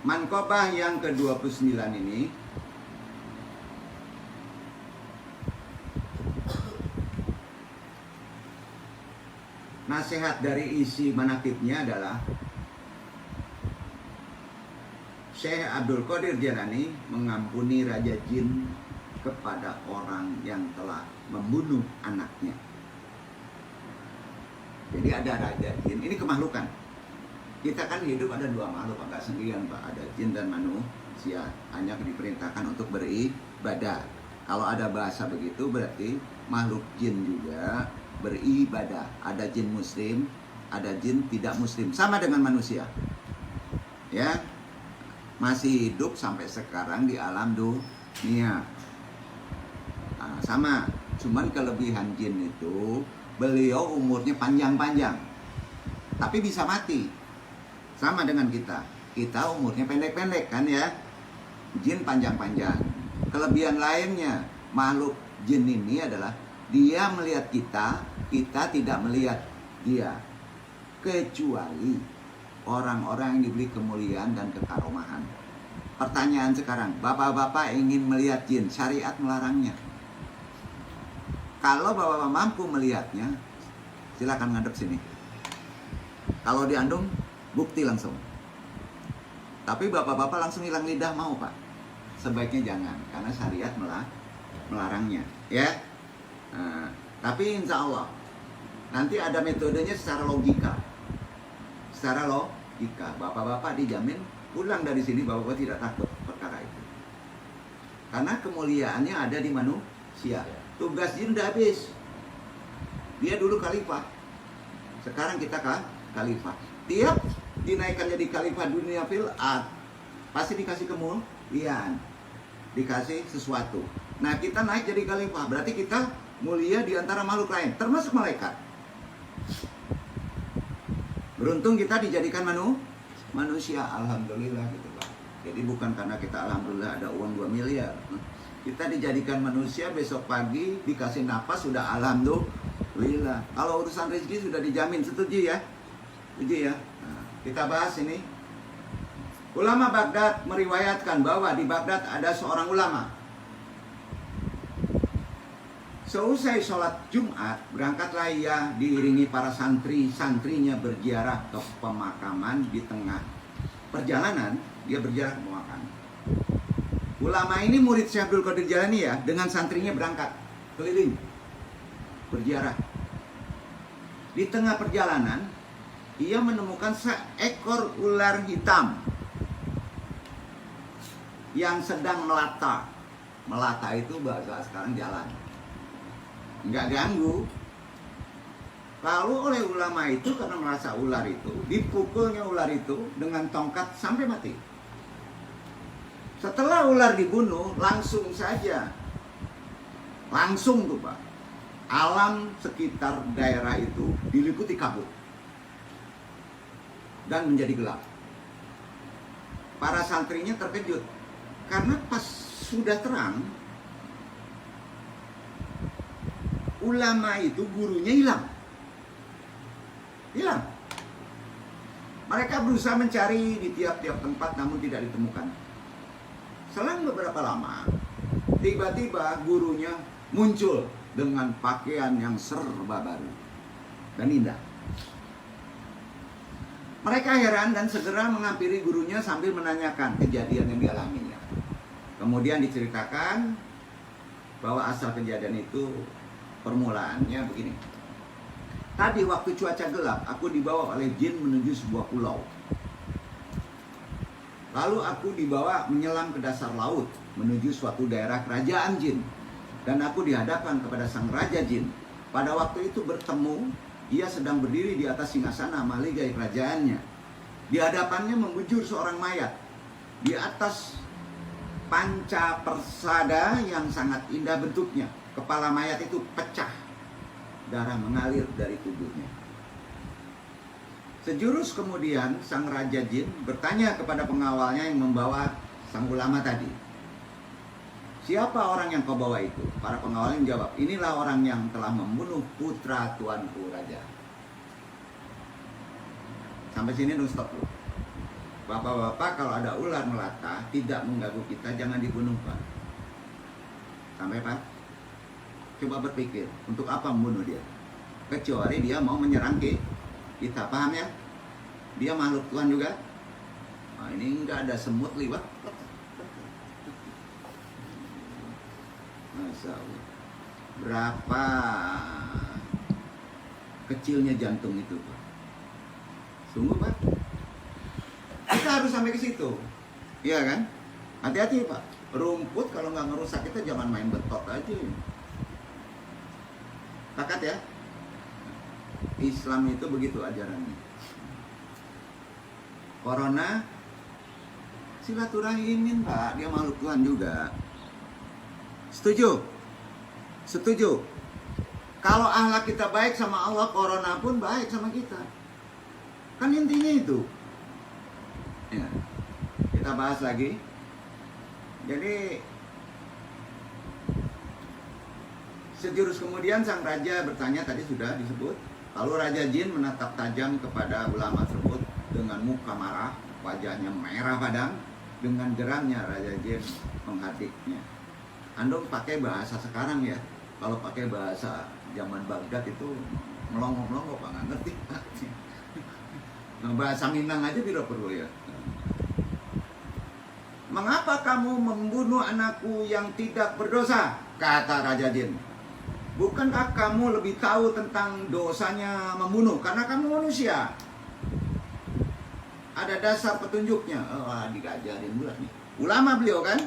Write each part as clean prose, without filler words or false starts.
Mankobah yang ke-29 ini nasihat dari isi manakibnya adalah Syekh Abdul Qadir Jailani mengampuni Raja Jin kepada orang yang telah membunuh anaknya. Jadi ada Raja Jin, ini kemakhlukan. Kita kan hidup ada dua makhluk, agak sendirian Pak, ada jin dan manusia. Hanya diperintahkan untuk beribadah. Kalau ada bahasa begitu berarti makhluk jin juga beribadah. Ada jin muslim, ada jin tidak muslim, sama dengan manusia. Ya, masih hidup sampai sekarang di alam dunia. Nah, sama, cuman kelebihan jin itu beliau umurnya panjang-panjang, tapi bisa mati. Sama dengan kita umurnya pendek-pendek kan ya. Jin panjang-panjang. Kelebihan lainnya makhluk jin ini adalah dia melihat kita, kita tidak melihat dia. Kecuali orang-orang yang diberi kemuliaan dan kekaromahan. Pertanyaan sekarang, bapak-bapak ingin melihat jin, syariat melarangnya. Kalau bapak-bapak mampu melihatnya, silakan ngadep sini. Kalau di Andung, bukti langsung. Tapi bapak-bapak langsung hilang lidah mau Pak? Sebaiknya jangan, karena syariat melarangnya. Ya. Nah, tapi insya Allah nanti ada metodenya secara logika. Secara logika, bapak-bapak dijamin pulang dari sini bapak-bapak tidak takut perkara itu. Karena kemuliaannya ada di manusia. Tugas jin udah habis. Dia dulu khalifah. Sekarang kita khalifah. Tiap dinaikkan jadi khalifah dunia fil ard, pasti dikasih kemuliaan, dikasih sesuatu. Nah, kita naik jadi khalifah, berarti kita mulia di antara makhluk lain, termasuk malaikat. Beruntung kita dijadikan manusia, alhamdulillah gitu Pak. Jadi bukan karena kita alhamdulillah ada uang 2 miliar. Kita dijadikan manusia, besok pagi dikasih napas sudah alhamdulillah. Kalau urusan rezeki sudah dijamin, setuju ya? Setuju ya? Nah, kita bahas ini. Ulama Baghdad meriwayatkan bahwa di Baghdad ada seorang ulama. Seusai sholat Jumat, berangkatlah ia diiringi para santri-santrinya berziarah ke pemakaman. Di tengah perjalanan, dia berziarah ke pemakaman. Ulama ini murid Syekh Abdul Qadir Jailani ya, dengan santrinya berangkat keliling berziarah. Di tengah perjalanan, ia menemukan seekor ular hitam yang sedang melata. Melata itu bahasa sekarang jalan. Nggak ganggu. Lalu oleh ulama itu karena merasa ular itu, dipukulnya ular itu dengan tongkat sampai mati. Setelah ular dibunuh, langsung saja. Langsung tuh Pak. Alam sekitar daerah itu diliputi kabut. Dan menjadi gelap. Para santrinya terkejut. Karena pas sudah terang, ulama itu gurunya hilang. Hilang. Mereka berusaha mencari di tiap-tiap tempat namun tidak ditemukan. Selang beberapa lama, tiba-tiba gurunya muncul dengan pakaian yang serba baru dan indah. Mereka heran dan segera menghampiri gurunya sambil menanyakan kejadian yang dialaminya. Kemudian diceritakan bahwa asal kejadian itu permulaannya begini. Tadi waktu cuaca gelap, aku dibawa oleh jin menuju sebuah pulau. Lalu aku dibawa menyelam ke dasar laut menuju suatu daerah kerajaan jin. Dan aku dihadapkan kepada sang raja jin. Pada waktu itu bertemu, ia sedang berdiri di atas singgasana maligai kerajaannya. Di hadapannya membujur seorang mayat. Di atas panca persada yang sangat indah bentuknya. Kepala mayat itu pecah. Darah mengalir dari tubuhnya. Sejurus kemudian sang raja jin bertanya kepada pengawalnya yang membawa sang ulama tadi. Siapa orang yang kau bawa itu? Para pengawal menjawab, inilah orang yang telah membunuh putra tuanku raja. Sampai sini dong, stop dulu. Bapak-bapak, kalau ada ular melata tidak mengganggu kita, jangan dibunuh, Pak. Sampai, Pak? Coba berpikir, untuk apa membunuh dia? Kecuali dia mau menyerang kita, paham ya? Dia makhluk Tuhan juga. Nah, ini enggak ada semut liwat. Masya Allah. Berapa kecilnya jantung itu, Pak? Sungguh, Pak. Kita harus sampai ke situ. Iya kan? Hati-hati, Pak. Rumput kalau nggak ngerusak kita, jangan main betot aja. Takat ya? Islam itu begitu ajarannya. Corona silaturahimin, Pak. Dia makhluk Tuhan juga. Setuju? Setuju. Kalau akhlak kita baik sama Allah, corona pun baik sama kita. Kan intinya itu. Ya. Kita bahas lagi. Jadi sejurus kemudian sang raja bertanya, tadi sudah disebut. Lalu Raja Jin menatap tajam kepada ulama tersebut dengan muka marah, wajahnya merah padam. Dengan geramnya Raja Jin menghadiknya. Andong pakai bahasa sekarang ya. Kalau pakai bahasa zaman Baghdad itu melongo-melongo, Pak, nggak ngerti. Nah, bahasa Minang aja tidak perlu ya. Mengapa kamu membunuh anakku yang tidak berdosa? Kata Raja Jin. Bukankah kamu lebih tahu tentang dosanya membunuh? Karena kamu manusia. Ada dasar petunjuknya. Oh, diajarin bulat nih. Ulama beliau kan?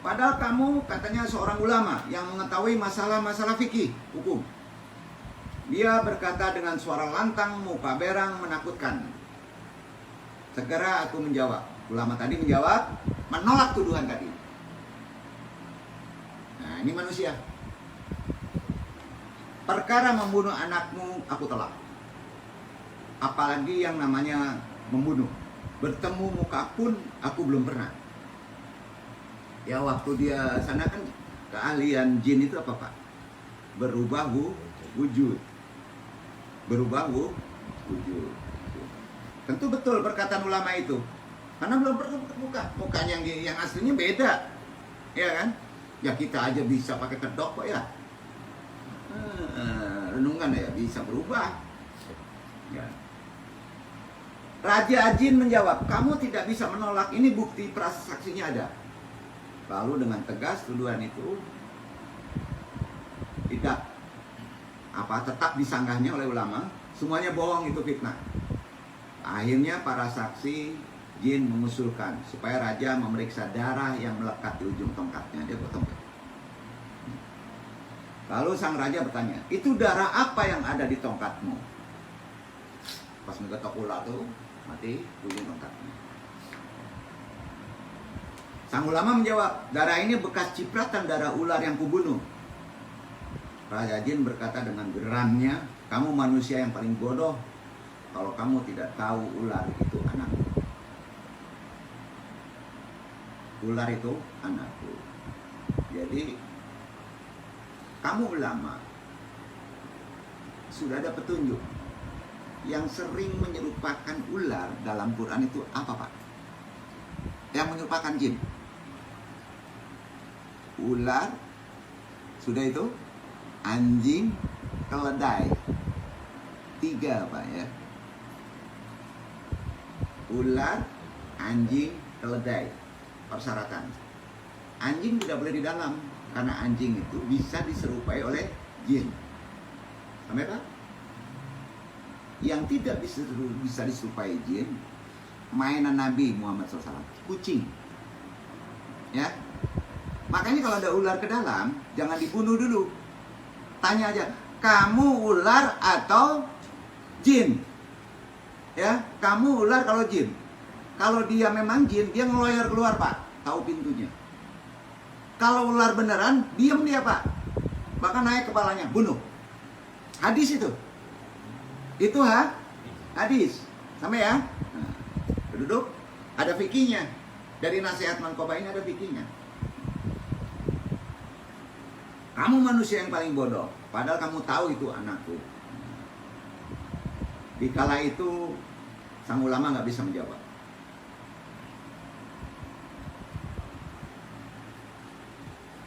Padahal kamu katanya seorang ulama yang mengetahui masalah-masalah fikih, hukum. Dia berkata dengan suara lantang, muka berang, menakutkan. Segera aku menjawab. Ulama tadi menjawab, menolak tuduhan tadi. Nah, ini manusia. Perkara membunuh anakmu, aku tolak. Apalagi yang namanya membunuh. Bertemu muka pun aku belum pernah. Ya, waktu dia sana kan keahlian jin itu apa, Pak? Berubah wujud. Berubah wujud. Tentu betul perkataan ulama itu. Karena belum pernah terbuka. Mukanya yang aslinya beda. Ya kan? Ya kita aja bisa pakai kedok kok ya. Renungan ya bisa berubah. Ya. Raja Jin menjawab, kamu tidak bisa menolak, ini bukti prasaksinya ada. Lalu dengan tegas tuduhan itu tetap disanggahnya oleh ulama. Semuanya bohong, itu fitnah. Akhirnya para saksi Jin mengusulkan supaya raja memeriksa darah yang melekat di ujung tongkatnya. Dia potong. Lalu sang raja bertanya, itu darah apa yang ada di tongkatmu? Pas ngegetok ular tuh mati di ujung tongkatnya. Sang ulama menjawab, darah ini bekas cipratan darah ular yang kubunuh. Raja Jin berkata dengan geramnya, kamu manusia yang paling bodoh kalau kamu tidak tahu ular itu anakku. Ular itu anakku. Jadi kamu ulama sudah ada petunjuk yang sering menyerupakan ular dalam Quran itu apa, Pak? Yang menyerupakan jin. Ular, sudah itu anjing, keledai. 3, Pak ya. Ular, anjing, keledai. Persyaratan. Anjing tidak boleh di dalam karena anjing itu bisa diserupai oleh jin. Sampai, Pak? Yang tidak bisa diserupai jin, mainan Nabi Muhammad SAW, kucing. Ya. Makanya kalau ada ular ke dalam, jangan dibunuh dulu. Tanya aja, kamu ular atau jin? Ya, kamu ular kalau jin. Kalau dia memang jin, dia ngeloyor keluar, Pak. Tahu pintunya. Kalau ular beneran, diam dia, Pak. Bahkan naik kepalanya, bunuh. Hadis itu. Itu hadis. Sampai ya. Nah, duduk. Ada fikihnya. Dari nasihat Mankoba ini ada fikihnya. Kamu manusia yang paling bodoh. Padahal kamu tahu itu anakku. Dikala itu Sang ulama nggak bisa menjawab.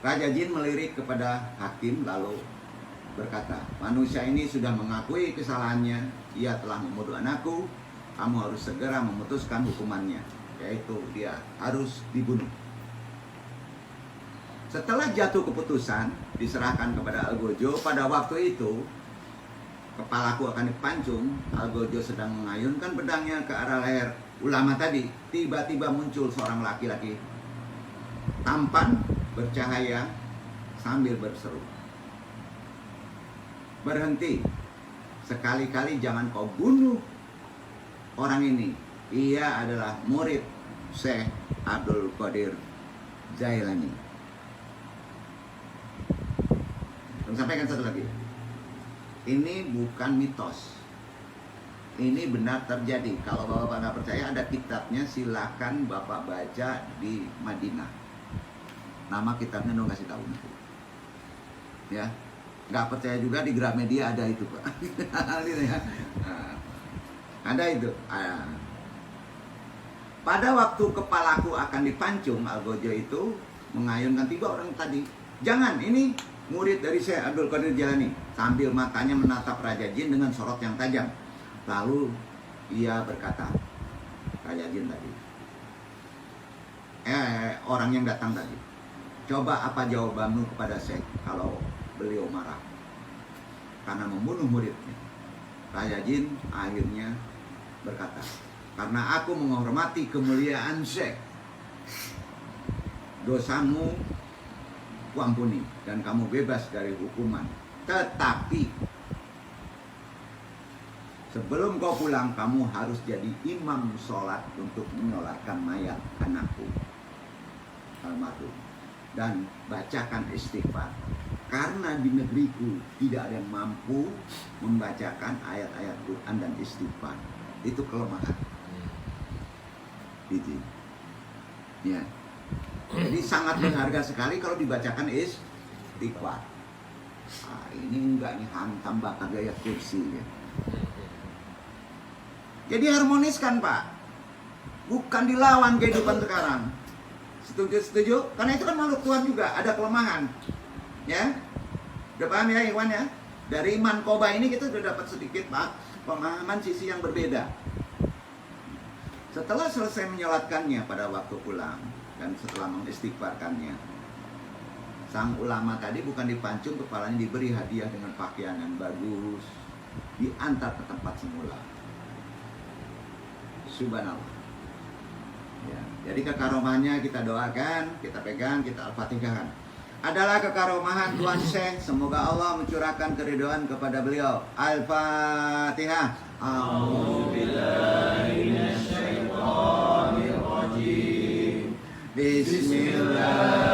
Raja Jin melirik kepada hakim lalu berkata, manusia ini sudah mengakui kesalahannya, ia telah membunuh anakku, kamu harus segera memutuskan hukumannya, yaitu dia harus dibunuh. Setelah jatuh keputusan, diserahkan kepada Algojo, pada waktu itu, kepalaku akan dipancung, Algojo sedang mengayunkan pedangnya ke arah leher ulama tadi, tiba-tiba muncul seorang laki-laki tampan, bercahaya, sambil berseru, berhenti, sekali-kali jangan kau bunuh orang ini, ia adalah murid Syekh Abdul Qadir Jailani. Dan sampaikan satu lagi, ini bukan mitos, ini benar terjadi. Kalau Bapak nggak percaya, ada kitabnya, silakan Bapak baca di Madinah. Nama kitabnya dong kasih tahu nanti. Ya, nggak percaya juga di Gramedia ada itu, Pak. Ada itu. Pada waktu kepalaku akan dipancung, Algojo itu mengayunkan tiga orang tadi. Jangan, ini murid dari Syekh Abdul Qadir Jailani. Sambil matanya menatap Raja Jin dengan sorot yang tajam. Lalu ia berkata, Raja Jin tadi, orang yang datang tadi, coba apa jawabanmu kepada Syekh kalau beliau marah karena membunuh muridnya? Raja Jin akhirnya berkata, karena aku menghormati kemuliaan Syekh, dosamu kuampuni dan kamu bebas dari hukuman. Tetapi sebelum kau pulang, kamu harus jadi imam sholat untuk menyolatkan mayat anakku almarhum dan bacakan istighfar, karena di negeriku tidak ada yang mampu membacakan ayat-ayat Quran dan istighfar. Itu kelemahan. Gitu. Ya. Jadi sangat berharga sekali kalau dibacakan istighfar. Ini enggak nih, hantam bakal gaya kursi ya. Jadi harmoniskan, Pak, bukan dilawan kehidupan sekarang. Setuju? Karena itu kan makhluk Tuhan juga, ada kelemahan. Ya, udah paham ya Iwan ya? Dari iman Koba ini kita sudah dapat sedikit, Pak, pemahaman sisi yang berbeda. Setelah selesai menyolatkannya pada waktu pulang dan setelah mengistighfarkannya, sang ulama tadi bukan dipancung, kepalanya diberi hadiah dengan pakaian yang bagus, diantar ke tempat semula. Subhanallah. Ya, jadi kekaromannya kita doakan, kita pegang, kita al-fatihahkan. Adalah kekaromahan Tuan Syekh, semoga Allah mencurahkan keridhaan kepada beliau. Al-Fatihah. A'udzubillahi minasyaitonir rajim. Bismillah.